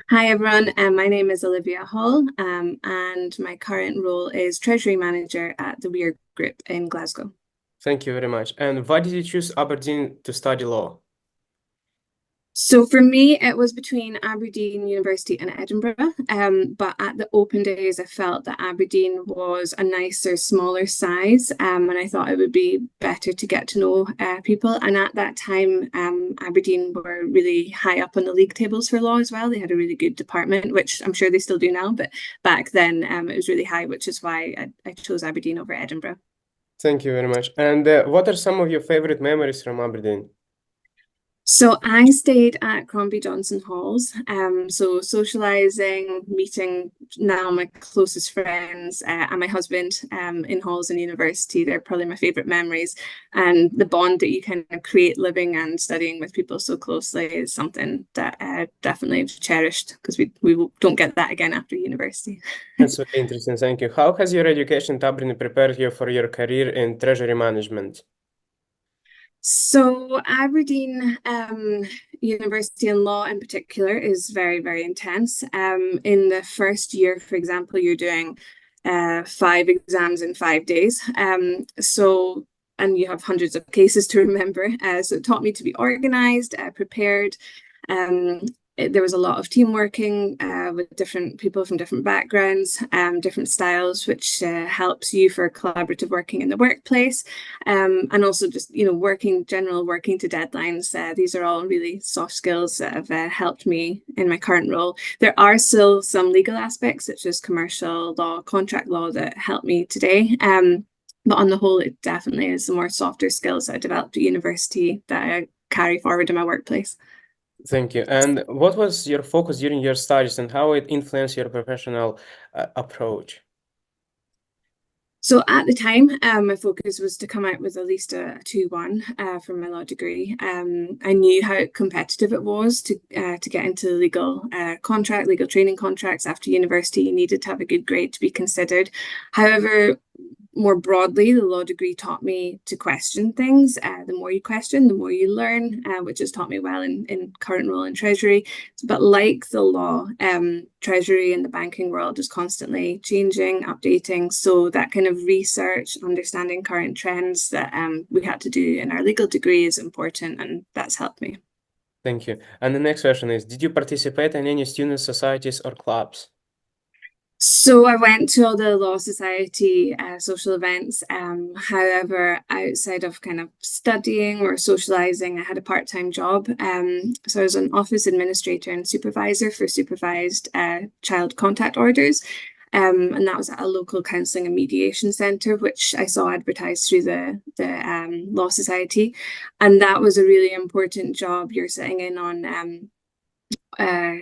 Hi everyone, my name is Olivia Hall, and my current role is Treasury Manager at the Weir Group in Glasgow. Thank you very much. And why did you choose Aberdeen to study law? So for me, it was between Aberdeen University and Edinburgh. But at the open days, I felt that Aberdeen was a nicer, smaller size, and I thought it would be better to get to know people. And at that time, Aberdeen were really high up on the league tables for law as well. They had a really good department, which I'm sure they still do now, but back then it was really high, which is why I chose Aberdeen over Edinburgh. Thank you very much. And what are some of your favorite memories from Aberdeen? So I stayed at Crombie Johnson Halls. So socializing, meeting now my closest friends and my husband in halls and university, they're probably my favorite memories. And the bond that you kind of create living and studying with people so closely is something that I definitely cherished because we don't get that again after university. That's very interesting. Thank you. How has your education at Aberdeen prepared you for your career in treasury management? So Aberdeen University and law in particular is very, very intense. In the first year, for example, you're doing 5 exams in 5 days. And you have hundreds of cases to remember. So it taught me to be organized, prepared. Um, there was a lot of team working with different people from different backgrounds, different styles, which helps you for collaborative working in the workplace. And also just, working to deadlines. These are all really soft skills that have helped me in my current role. There are still some legal aspects, such as commercial law, contract law, that help me today. But on the whole, it definitely is the more softer skills that I developed at university that I carry forward in my workplace. Thank you. And what was your focus during your studies and how it influenced your professional approach? So at the time, my focus was to come out with at least a 2-1 for my law degree. I knew how competitive it was to get into legal training contracts after university. You needed to have a good grade to be considered. However, more broadly, the law degree taught me to question things. The more you question, the more you learn, which has taught me well in current role in Treasury. But like the law, Treasury in the banking world is constantly changing, updating. So that kind of research, understanding current trends that we had to do in our legal degree is important, and that's helped me. Thank you. And the next question is, did you participate in any student societies or clubs? So I went to all the Law Society social events. However, outside of kind of studying or socializing, I had a part-time job. So I was an office administrator and supervisor for supervised child contact orders. And that was at a local counselling and mediation centre, which I saw advertised through the Law Society. And that was a really important job. You're sitting in on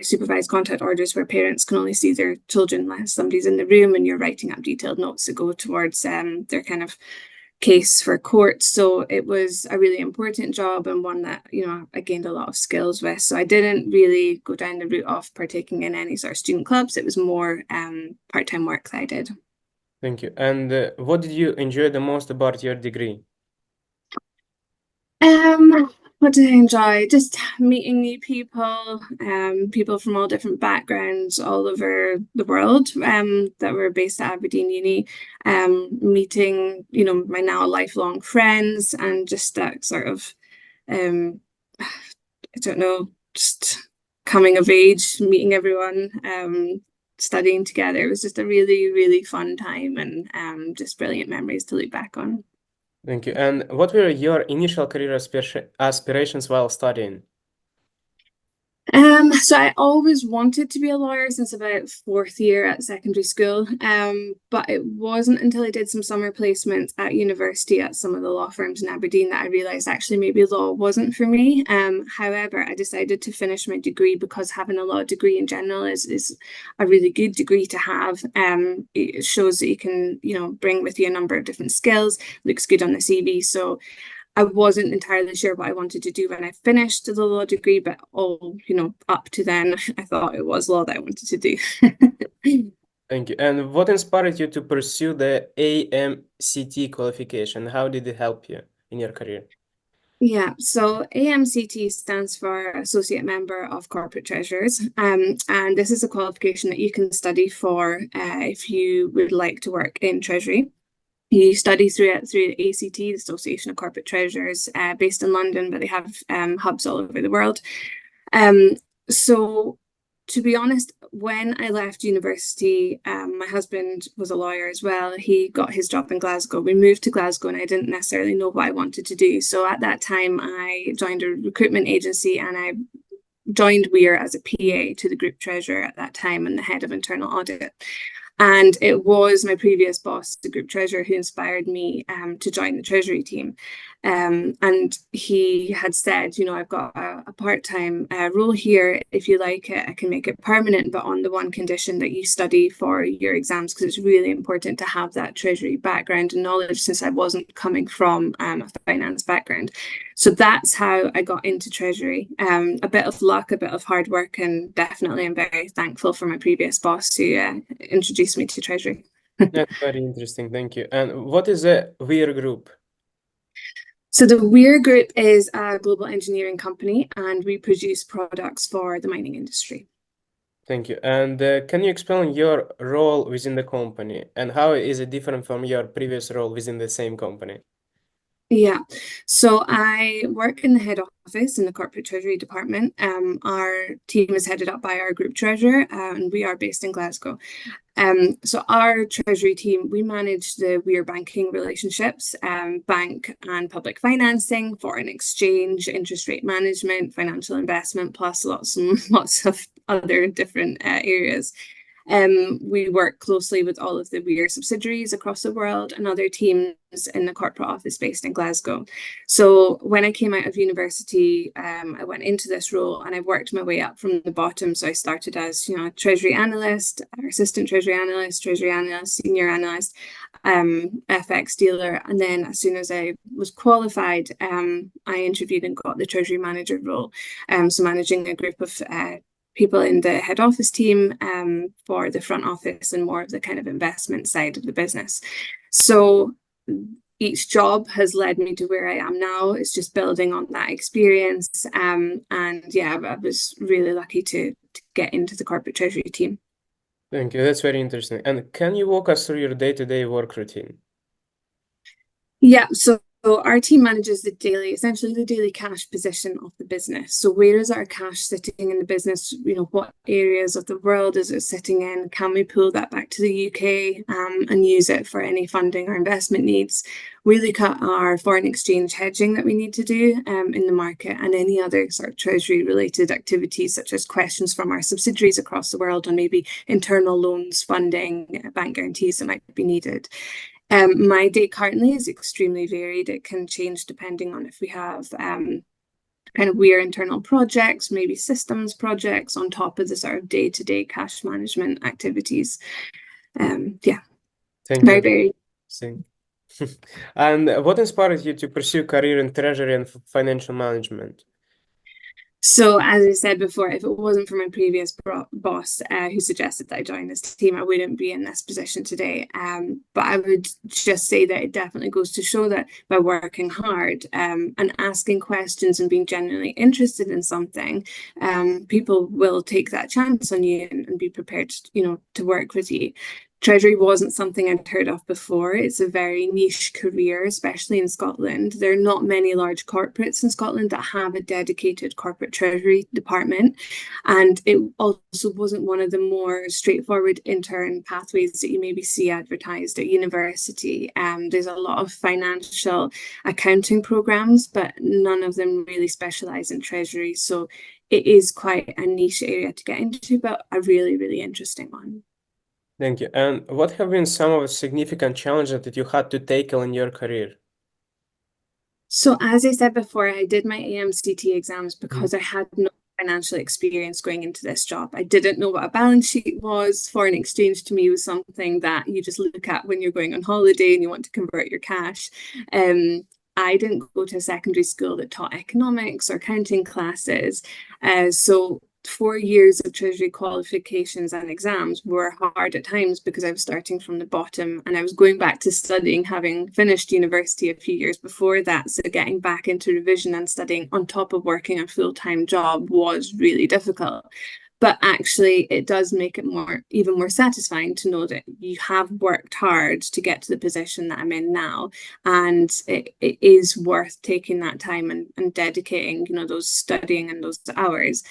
supervised contact orders where parents can only see their children unless somebody's in the room, and you're writing up detailed notes that go towards their kind of case for court. So it was a really important job and one that, I gained a lot of skills with. So I didn't really go down the route of partaking in any sort of student clubs. It was more part-time work that I did. Thank you. And what did you enjoy the most about your degree? What did I enjoy? Just meeting new people, people from all different backgrounds all over the world, that were based at Aberdeen Uni, meeting, my now lifelong friends, and just that sort of, um, I don't know, just coming of age, meeting everyone, studying together. It was just a really, really fun time, and just brilliant memories to look back on. Thank you. And what were your initial career aspirations while studying? So I always wanted to be a lawyer since about fourth year at secondary school. But it wasn't until I did some summer placements at university at some of the law firms in Aberdeen that I realized actually maybe law wasn't for me. However, I decided to finish my degree because having a law degree in general is a really good degree to have. It shows that you can, bring with you a number of different skills, looks good on the CV. So I wasn't entirely sure what I wanted to do when I finished the law degree, but up to then, I thought it was law that I wanted to do. Thank you. And what inspired you to pursue the AMCT qualification? How did it help you in your career? Yeah, so AMCT stands for Associate Member of Corporate Treasurers, and this is a qualification that you can study for if you would like to work in Treasury. You study through the ACT, the Association of Corporate Treasurers, based in London, but they have hubs all over the world. So to be honest, when I left university, my husband was a lawyer as well. He got his job in Glasgow. We moved to Glasgow and I didn't necessarily know what I wanted to do. So at that time, I joined a recruitment agency and I joined Weir as a PA to the group treasurer at that time and the head of internal audit. And it was my previous boss, the group treasurer, who inspired me to join the Treasury team. And he had said, you know, I've got a part-time role here. If you like it, I can make it permanent, but on the one condition that you study for your exams, because it's really important to have that Treasury background and knowledge since I wasn't coming from a finance background. So that's how I got into Treasury. A bit of luck, a bit of hard work, and definitely I'm very thankful for my previous boss who introduced me to Treasury. That's very interesting. Thank you. And what is a Weir group? So the Weir Group is a global engineering company and we produce products for the mining industry. Thank you. And can you explain your role within the company and how is it different from your previous role within the same company? Yeah, so I work in the head office in the corporate treasury department. Our team is headed up by our group treasurer, and we are based in Glasgow. So our treasury team, we manage the Weir banking relationships, bank and public financing, foreign exchange, interest rate management, financial investment, plus lots and lots of other different areas. We work closely with all of the Weir subsidiaries across the world and other teams in the corporate office based in Glasgow. So when I came out of university, I went into this role and I worked my way up from the bottom. So I started as, you know, a treasury analyst, or assistant treasury analyst, senior analyst, FX dealer. And then as soon as I was qualified, I interviewed and got the treasury manager role. So managing a group of people in the head office team for the front office and more of the kind of investment side of the business. So each job has led me to where I am now. It's just building on that experience. And yeah, I was really lucky to get into the corporate treasury team. Thank you. That's very interesting. And can you walk us through your day-to-day work routine? Yeah, so our team manages essentially the daily cash position of the business. So where is our cash sitting in the business? You know, what areas of the world is it sitting in? Can we pull that back to the UK and use it for any funding or investment needs? We look at our foreign exchange hedging that we need to do in the market and any other sort of treasury related activities, such as questions from our subsidiaries across the world on maybe internal loans, funding, bank guarantees that might be needed. My day currently is extremely varied. It can change depending on if we have kind of Weir internal projects, maybe systems projects on top of the sort of day-to-day cash management activities. Yeah, Thank very you. varied. And what inspired you to pursue career in treasury and financial management? So as I said before, if it wasn't for my previous boss who suggested that I join this team, I wouldn't be in this position today. But I would just say that it definitely goes to show that by working hard and asking questions and being genuinely interested in something, people will take that chance on you and be prepared, you know, to work with you. Treasury wasn't something I'd heard of before. It's a very niche career, especially in Scotland. There are not many large corporates in Scotland that have a dedicated corporate treasury department. And it also wasn't one of the more straightforward intern pathways that you maybe see advertised at university. There's a lot of financial accounting programs, but none of them really specialize in treasury. So it is quite a niche area to get into, but a really, really interesting one. Thank you. And what have been some of the significant challenges that you had to tackle in your career? So as I said before, I did my AMCT exams because I had no financial experience going into this job. I didn't know what a balance sheet was. Foreign exchange to me was something that you just look at when you're going on holiday and you want to convert your cash. I didn't go to a secondary school that taught economics or accounting classes. So 4 years of Treasury qualifications and exams were hard at times because I was starting from the bottom and I was going back to studying, having finished university a few years before that. So getting back into revision and studying on top of working a full-time job was really difficult. But actually, it does make it even more satisfying to know that you have worked hard to get to the position that I'm in now. And it is worth taking that time and dedicating, those studying and those hours,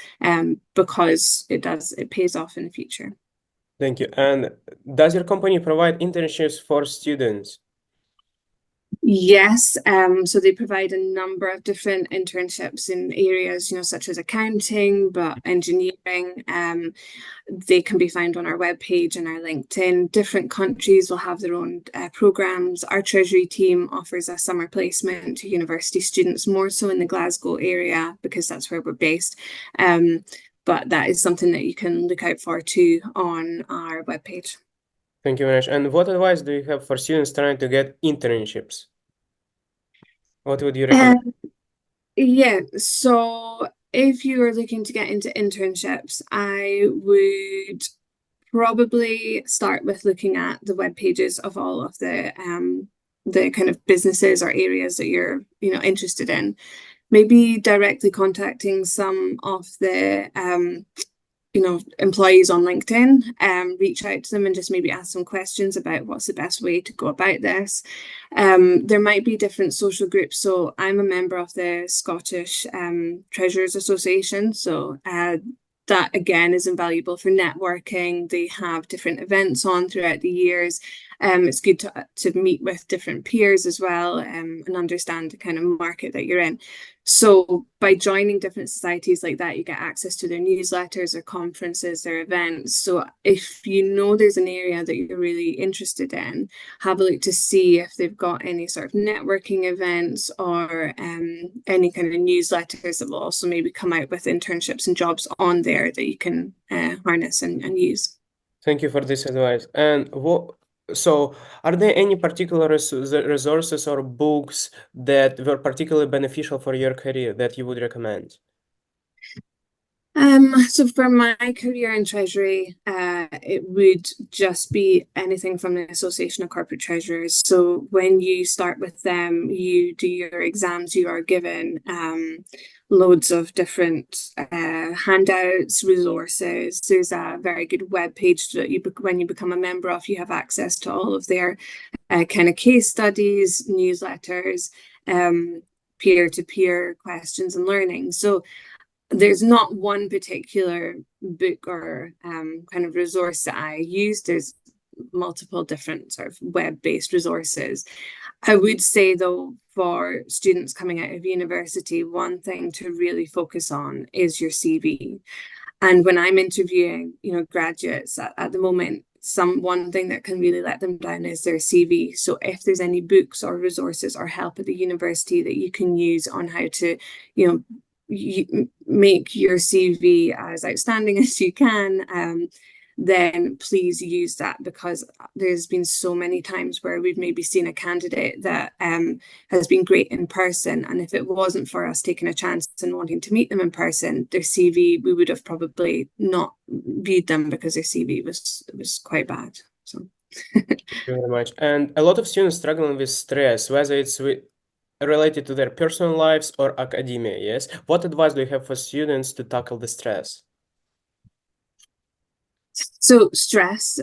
because it pays off in the future. Thank you. And does your company provide internships for students? Yes, so they provide a number of different internships in areas, such as accounting, but engineering. They can be found on our webpage and our LinkedIn. Different countries will have their own programs. Our Treasury team offers a summer placement to university students, more so in the Glasgow area, because that's where we're based. But that is something that you can look out for too on our webpage. Thank you very much. And what advice do you have for students trying to get internships? What would you recommend? Yeah, so if you are looking to get into internships, I would probably start with looking at the web pages of all of the kind of businesses or areas that you're interested in. Maybe directly contacting some of the employees on LinkedIn, reach out to them and just maybe ask some questions about what's the best way to go about this. There might be different social groups. So I'm a member of the Scottish Treasurers Association. So that again is invaluable for networking. They have different events on throughout the years. It's good to meet with different peers as well, and understand the kind of market that you're in. So by joining different societies like that, you get access to their newsletters, their conferences, their events. So if there's an area that you're really interested in, have a look to see if they've got any sort of networking events or any kind of newsletters that will also maybe come out with internships and jobs on there that you can harness and use. Thank you for this advice. And so are there any particular resources or books that were particularly beneficial for your career that you would recommend? So for my career in Treasury, it would just be anything from the Association of Corporate Treasurers. So when you start with them, you do your exams, you are given loads of different handouts, resources. There's a very good web page that when you become a member of, you have access to all of their kind of case studies, newsletters, peer-to-peer questions and learning. So there's not one particular book or kind of resource that I use. There's multiple different sort of web-based resources. I would say, though, for students coming out of university, one thing to really focus on is your CV. And when I'm interviewing, graduates at the moment, one thing that can really let them down is their CV. So if there's any books or resources or help at the university that you can use on how to, make your CV as outstanding as you can, then please use that, because there's been so many times where we've maybe seen a candidate that has been great in person, and if it wasn't for us taking a chance and wanting to meet them in person, their CV, we would have probably not viewed them because their CV was quite bad. So Thank you very much. And a lot of students struggling with stress, whether it's related to their personal lives or academia, yes? What advice do you have for students to tackle the stress? So stress,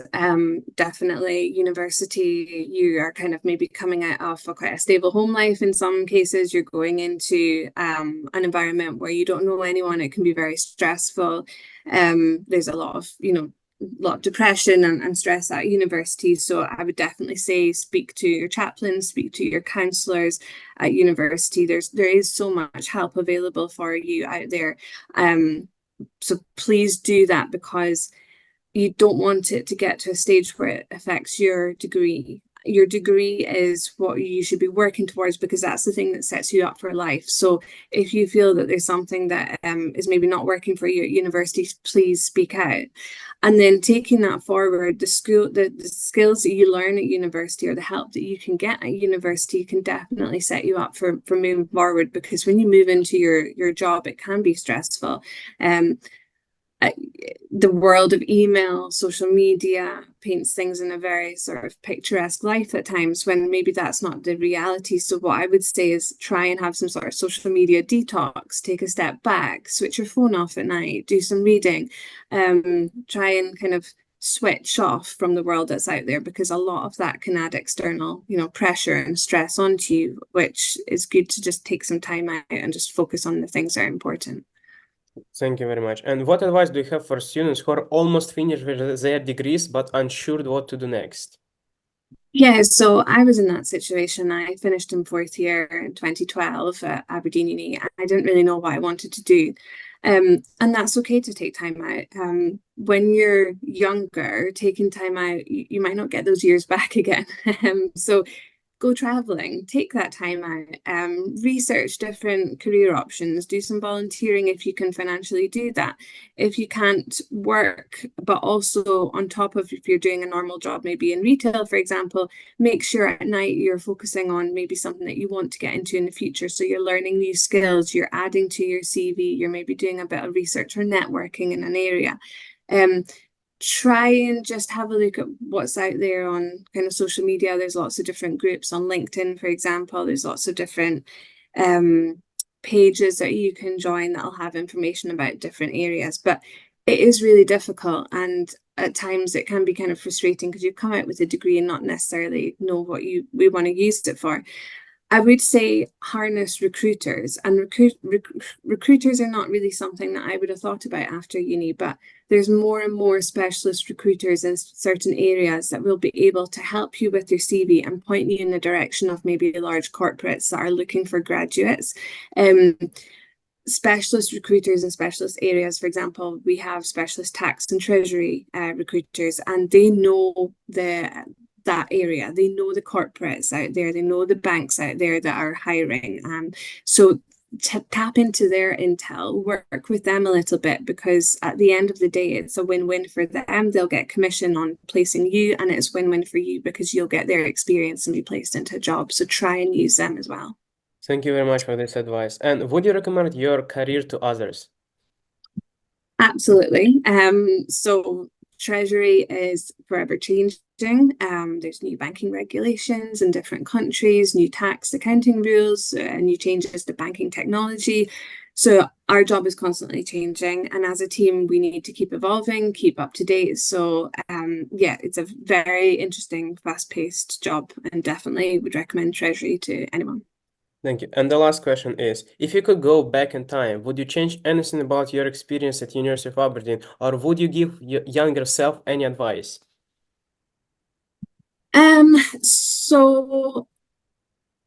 definitely. University, you are kind of maybe coming out of quite a stable home life. In some cases, you're going into an environment where you don't know anyone. It can be very stressful. There's a lot of, depression and stress at university. So I would definitely say speak to your chaplain, speak to your counselors at university. There is so much help available for you out there. So please do that, because you don't want it to get to a stage where it affects your degree. Your degree is what you should be working towards, because that's the thing that sets you up for life. So if you feel that there's something that is maybe not working for you at university, please speak out. And then taking that forward, the skills that you learn at university or the help that you can get at university can definitely set you up for moving forward, because when you move into your job, it can be stressful. the world of email, social media paints things in a very sort of picturesque light at times when maybe that's not the reality. So what I would say is try and have some sort of social media detox, take a step back, switch your phone off at night, do some reading, try and kind of switch off from the world that's out there, because a lot of that can add external, pressure and stress onto you, which is good to just take some time out and just focus on the things that are important. Thank you very much. And what advice do you have for students who are almost finished with their degrees but unsure what to do next? Yeah, so I was in that situation. I finished in fourth year in 2012 at Aberdeen Uni. I didn't really know what I wanted to do. And that's okay to take time out. When you're younger, taking time out, you might not get those years back again. So go traveling, take that time out, research different career options, do some volunteering if you can financially do that. If you can't work, but also on top of, if you're doing a normal job, maybe in retail, for example, make sure at night you're focusing on maybe something that you want to get into in the future. So you're learning new skills, you're adding to your CV, you're maybe doing a bit of research or networking in an area. Try and just have a look at what's out there on kind of social media. There's lots of different groups on LinkedIn, for example. There's lots of different pages that you can join that'll have information about different areas. But it is really difficult, and at times it can be kind of frustrating because you come out with a degree and not necessarily know what we want to use it for. I would say harness recruiters, and recruiters are not really something that I would have thought about after uni, but there's more and more specialist recruiters in certain areas that will be able to help you with your CV and point you in the direction of maybe large corporates that are looking for graduates. Specialist recruiters in specialist areas, for example, we have specialist tax and treasury recruiters, and they know that area. They know the corporates out there, they know the banks out there that are hiring. So tap into their intel, work with them a little bit, because at the end of the day, it's a win-win for them. They'll get commission on placing you, and it's win-win for you because you'll get their experience and be placed into a job. So try and use them as well. Thank you very much for this advice. And would you recommend your career to others? Absolutely. So Treasury is forever changing. There's new banking regulations in different countries, new tax accounting rules, new changes to banking technology. So our job is constantly changing, and as a team, we need to keep evolving, keep up to date. So yeah, it's a very interesting, fast-paced job, and definitely would recommend Treasury to anyone. Thank you. And the last question is, if you could go back in time, would you change anything about your experience at University of Aberdeen, or would you give your younger self any advice? So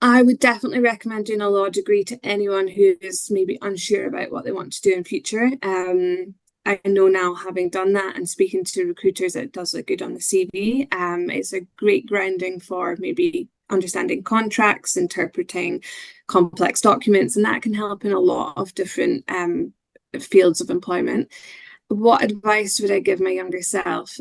I would definitely recommend doing a law degree to anyone who is maybe unsure about what they want to do in future. I know now, having done that and speaking to recruiters, it does look good on the CV. It's a great grounding for maybe understanding contracts, interpreting complex documents, and that can help in a lot of different fields of employment. What advice would I give my younger self?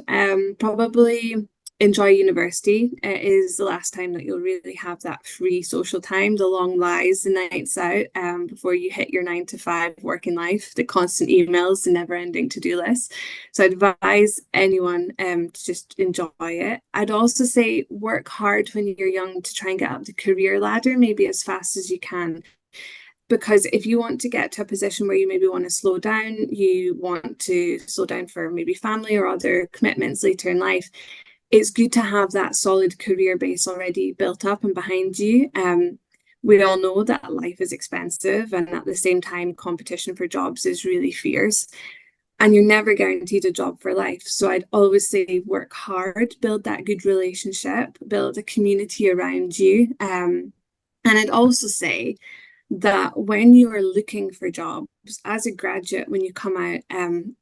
Probably enjoy university. It is the last time that you'll really have that free social time, the long lies, the nights out, before you hit your 9 to 5 working life, the constant emails, the never-ending to-do list. So I'd advise anyone to just enjoy it. I'd also say work hard when you're young to try and get up the career ladder, maybe as fast as you can. Because if you want to get to a position where you maybe want to slow down, you want to slow down for maybe family or other commitments later in life, it's good to have that solid career base already built up and behind you. We all know that life is expensive, and at the same time, competition for jobs is really fierce, and you're never guaranteed a job for life. So I'd always say work hard, build that good relationship, build a community around you. And I'd also say that when you are looking for jobs as a graduate, when you come out,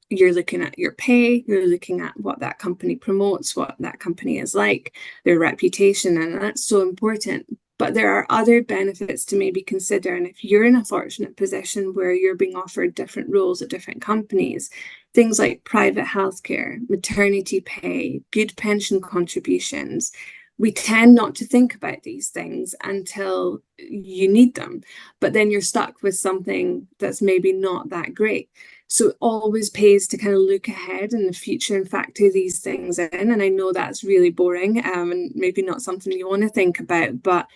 you're looking at your pay, you're looking at what that company promotes, what that company is like, their reputation, and that's so important. But there are other benefits to maybe consider. And if you're in a fortunate position where you're being offered different roles at different companies, things like private healthcare, maternity pay, good pension contributions, we tend not to think about these things until you need them, but then you're stuck with something that's maybe not that great. So it always pays to kind of look ahead in the future and factor these things in. And I know that's really boring, and maybe not something you want to think about, but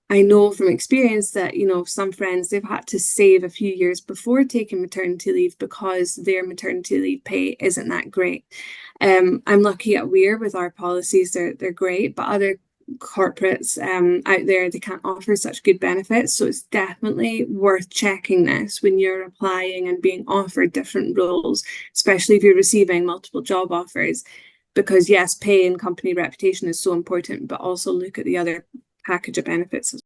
I know from experience that, some friends, they've had to save a few years before taking maternity leave because their maternity leave pay isn't that great. I'm lucky at Weir with our policies, they're great, but other corporates out there, they can't offer such good benefits. So it's definitely worth checking this when you're applying and being offered different roles, especially if you're receiving multiple job offers. Because yes, pay and company reputation is so important, but also look at the other package of benefits as